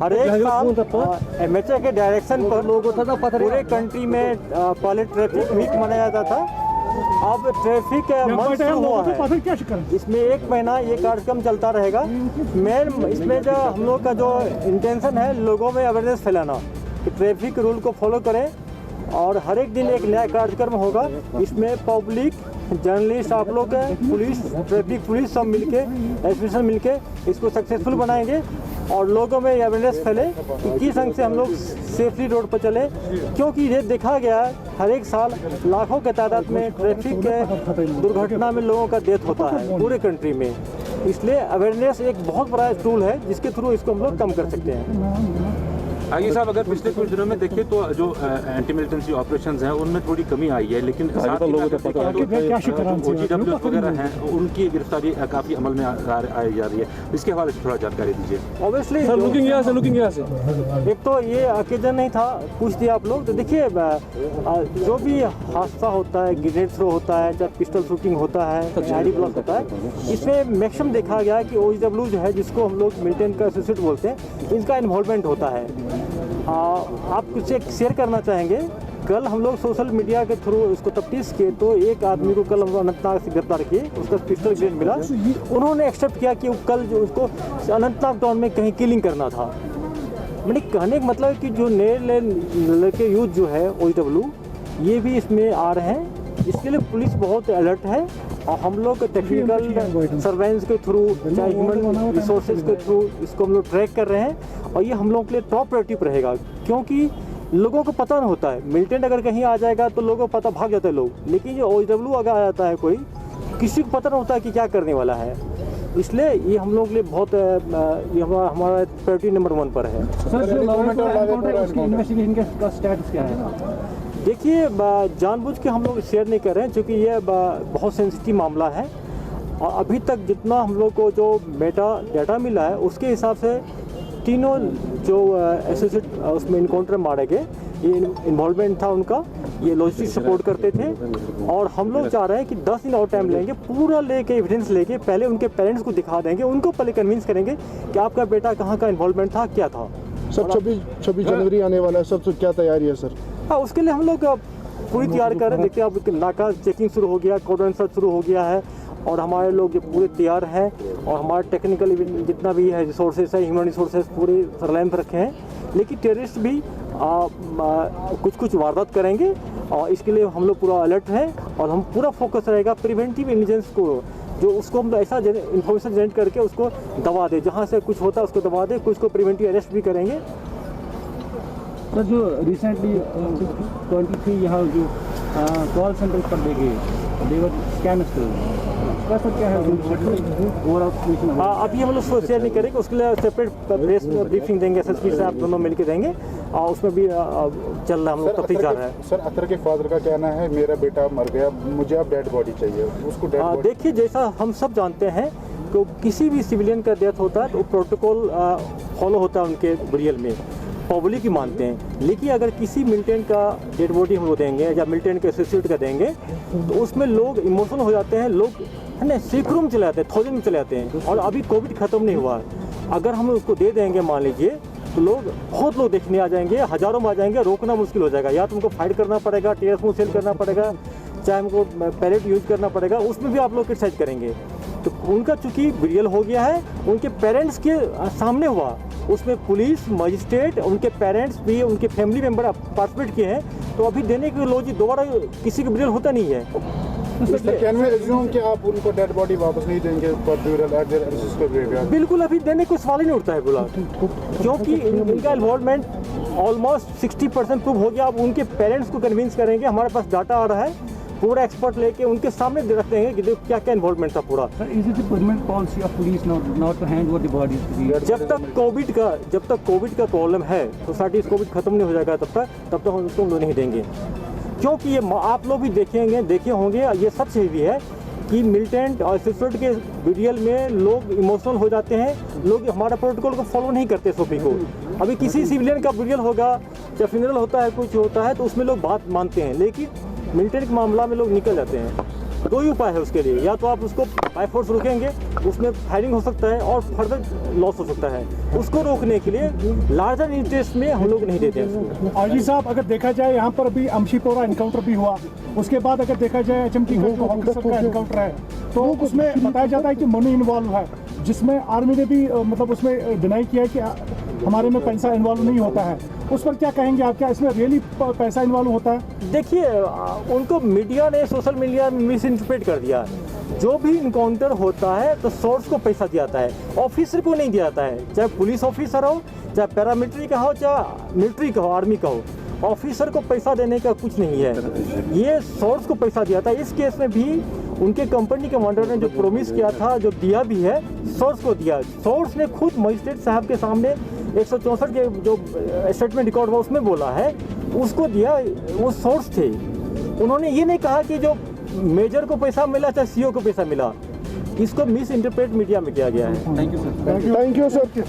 हर एक साल एमएचए के डायरेक्शन पर पूरे कंट्री में पहले ट्रैफिक वीक मनाया जाता था। अब ट्रैफिक मंथ शुरू हुआ है, इसमें 1 महीना ये कार्यक्रम चलता रहेगा। मेन इसमें जो हम लोग का जो इंटेंशन है, लोगों में अवेयरनेस फैलाना कि ट्रैफिक रूल को फॉलो करें। और हर एक दिन एक नया कार्यक्रम होगा। इसमें पब्लिक, जर्नलिस्ट, आप लोग पुलिस, ट्रैफिक पुलिस सब मिलके, एसोसिएशन मिलके इसको सक्सेसफुल बनाएंगे और लोगों में अवेयरनेस फैले कि किस ढंग से हम लोग सेफली रोड पर चले। क्योंकि ये देखा गया है हर एक साल लाखों के तादाद में ट्रैफिक के दुर्घटना में लोगों का डेथ होता है पूरे कंट्री में। इसलिए अवेयरनेस एक बहुत बड़ा टूल है जिसके थ्रू इसको हम लोग कम कर सकते हैं। आगे साहब, अगर पिछले कुछ दिनों में देखें तो जो एंटी मिलिटेंसी ऑपरेशंस हैं उनमें थोड़ी कमी आई है, लेकिन साथ ही OGWs वगैरह हैं उनकी गिरफ्तारी काफ़ी अमल में आई जा रही है। इसके हवाले से थोड़ा जानकारी दीजिए। ऑब्वियसली एक तो ये ओकेजन नहीं था, पूछ दिया आप लोग। तो देखिए, जो भी हादसा होता है, ग्रेनेड थ्रो होता है, जब पिस्टल शूटिंग होता है, आईडी ब्लास्ट होता है, इसमें मैक्सिमम देखा गया कि OGW जो है, जिसको हम लोग मिलिटेंट का एसोसिएट बोलते हैं, इनका इन्वॉल्वमेंट होता है। आप कुछ एक शेयर करना चाहेंगे? कल हम लोग सोशल मीडिया के थ्रू इसको तफ्तीश किए तो एक आदमी को कल हम अनंतनाग से गिरफ्तार किए, उसका पिस्टल ग्रेनेड मिला। उन्होंने एक्सेप्ट किया कि कल जो उसको अनंतनाग टाउन में कहीं किलिंग करना था। मैंने कहने का मतलब है कि जो नए लड़के यूथ जो है OGW, ये भी इसमें आ रहे हैं। इसके लिए पुलिस बहुत अलर्ट है और हम लोग टेक्निकल सर्वेलेंस के थ्रू, चाहे ह्यूमन रिसोर्सेज के थ्रू इसको हम लोग ट्रैक कर रहे हैं। और ये हम लोगों के लिए टॉप प्रायोरिटी रहेगा, क्योंकि लोगों को पता नहीं होता है। मिलिटेंट अगर कहीं आ जाएगा तो लोगों को पता, भाग जाते हैं लोग। लेकिन जो OGW अगर आ जाता है कोई, किसी को पता नहीं होता है कि क्या करने वाला है। इसलिए ये हम लोग के लिए बहुत ये हमारा प्रायोरिटी नंबर 1 पर है। इन्वेस्टिगेशन का स्टेटस क्या है? देखिए, जानबूझ के हम लोग शेयर नहीं कर रहे हैं, क्योंकि ये बहुत सेंसिटिव मामला है। और अभी तक जितना हम लोग को जो डाटा मिला है, उसके हिसाब से तीनों जो एसोसिएट उसमें इनकाउंटर मारे गए, ये इन्वॉल्वमेंट था उनका, ये लॉजिस्टिक सपोर्ट करते थे। और हम लोग चाह रहे हैं कि 10 दिन और टाइम लेंगे, पूरा लेके एविडेंस लेके पहले उनके पेरेंट्स को दिखा देंगे, उनको पहले कन्विंस करेंगे कि आपका बेटा कहाँ का इन्वॉल्वमेंट था, क्या था। सर 26 जनवरी आने वाला है, सब क्या तैयारी है सर? हाँ, उसके लिए हम लोग पूरी तैयारी कर रहे हैं। देखते हैं, अब नाका चेकिंग शुरू हो गया, कॉर्डन सर्च शुरू हो गया है और हमारे लोग ये पूरे तैयार हैं। और हमारे टेक्निकल जितना भी है रिसोर्सेज है, ह्यूमन रिसोर्सेज पूरे सर्वेलेंस रखे हैं। लेकिन टेररिस्ट भी कुछ वारदात करेंगे और इसके लिए हम लोग पूरा अलर्ट हैं और हम पूरा फोकस रहेगा प्रिवेंटिव इंटेलिजेंस को, जो उसको हम ऐसा इन्फॉर्मेशन जनरेट करके उसको दबा दे, जहाँ से कुछ होता है उसको दबा दे, कुछ को प्रिवेंटिव अरेस्ट भी करेंगे। सर, जो रिसेंटली 23 यहाँ जो कॉल सेंटर पर देखे देवर स्कैमर्स, क्या है ओवरऑल? अभी हम लोग शेयर नहीं करेंगे, उसके लिए सेपरेट प्रेस ब्रीफिंग देंगे, SSP से आप दोनों मिलकर देंगे और उसमें भी चल रहा है, हम लोग तफ्तीश जा रहा है। सर, अतर के फादर का कहना है मेरा बेटा मर गया, मुझे अब डेड बॉडी चाहिए, उसको डेड बॉडी। देखिए, जैसा हम सब जानते हैं कि किसी भी सिविलियन का डेथ होता है तो प्रोटोकॉल फॉलो होता है उनके बुरियल में, पब्लिक ही मानते हैं। लेकिन अगर किसी मिलिटेंट का डेड बॉडी हम देंगे या मिलिटेंट के एसोसिएट का देंगे तो उसमें लोग इमोशनल हो जाते हैं, लोग है ना सैकड़ों में चले जाते हैं, 1000 में चले जाते हैं। और अभी कोविड ख़त्म नहीं हुआ, अगर हम उसको दे देंगे मान लीजिए, तो बहुत लोग देखने आ जाएंगे, हज़ारों में आ जाएंगे, रोकना मुश्किल हो जाएगा। या तो उनको फाइट करना पड़ेगा, टीयर स्मूथ सेल करना पड़ेगा, चाहे हमको पैलेट यूज़ करना पड़ेगा, उसमें भी आप लोग क्रिटिसाइज करेंगे। तो उनका चूँकि बिरियल हो गया है, उनके पेरेंट्स के सामने हुआ, उसमें पुलिस, मजिस्ट्रेट, उनके पेरेंट्स भी, उनके फैमिली मेम्बर पार्टिसिपेट किए हैं, तो अभी देने की लॉजिक दोबारा किसी का बिरियल होता नहीं है। कि आप उनको डेड बॉडी वापस नहीं देंगे? बिल्कुल, अभी देने को सवाल ही नहीं उठता है बोला, क्योंकि इनका इन्वॉल्वमेंट ऑलमोस्ट 60% प्रूव हो गया। अब उनके पेरेंट्स को कन्विंस करेंगे, हमारे पास डाटा आ रहा है, पूरा एक्सपर्ट लेके उनके सामने रखते हैं कि देखो क्या क्या इन्वॉल्वमेंट था पूरा। जब तक कोविड का प्रॉब्लम है, सोसाइटी कोविड खत्म नहीं हो जाएगा तब तक हम उसको नहीं देंगे। क्योंकि ये आप लोग भी देखे होंगे, ये सच भी है कि मिलिटेंट और एसोसिएट के बिरियल में लोग इमोशनल हो जाते हैं, लोग हमारा प्रोटोकॉल को फॉलो नहीं करते सोपी को। अभी किसी सिविलियन का बिरियल होगा या फ्यूनरल होता है, कुछ होता है, तो उसमें लोग बात मानते हैं, लेकिन मिलिटेंट के मामला में लोग निकल जाते हैं। दो ही उपाय है उसके लिए, या तो आप उसको बाय फोर्स रोकेंगे, उसमें फायरिंग हो सकता है और फर्दर लॉस हो सकता है। उसको रोकने के लिए लार्जर इंटरेस्ट में हम लोग नहीं देते हैं उसको। आरजी साहब, अगर देखा जाए यहाँ पर अभी अमशीपोरा एनकाउंटर भी हुआ, उसके बाद अगर देखा जाए एचएमटी का जो ऑफिसर का एनकाउंटर है, तो उसमें बताया जाता है कि मनी इन्वॉल्व है, जिसमें आर्मी ने भी मतलब उसमें डिनाई किया है कि हमारे में पैसा इन्वॉल्व नहीं होता है। उस पर क्या कहेंगे आप, क्या इसमें रियली पैसा इन्वॉल्व होता है? देखिए, उनको मीडिया ने सोशल मीडिया में मिस इंटरप्रेट कर दिया। जो भी इनकाउंटर होता है तो सोर्स को पैसा दिया जाता है, ऑफिसर को नहीं दिया जाता है। चाहे पुलिस ऑफिसर हो, चाहे पैरामिलिट्री का हो, चाहे मिलिट्री का हो, आर्मी का हो, ऑफिसर को पैसा देने का कुछ नहीं है, ये सोर्स को पैसा दिया था। इस केस में भी उनके कंपनी के कमांडर ने जो प्रोमिस किया था, जो दिया भी है, सोर्स को दिया। सोर्स ने खुद मजिस्ट्रेट साहब के सामने 164 के जो स्टेटमेंट रिकॉर्ड हुआ उसमें बोला है, उसको दिया, वो सोर्स थे। उन्होंने ये नहीं कहा कि जो मेजर को पैसा मिला चाहे सीओ को पैसा मिला। इसको मिस इंटरप्रेट मीडिया में किया गया है। Thank you sir. Thank you sir.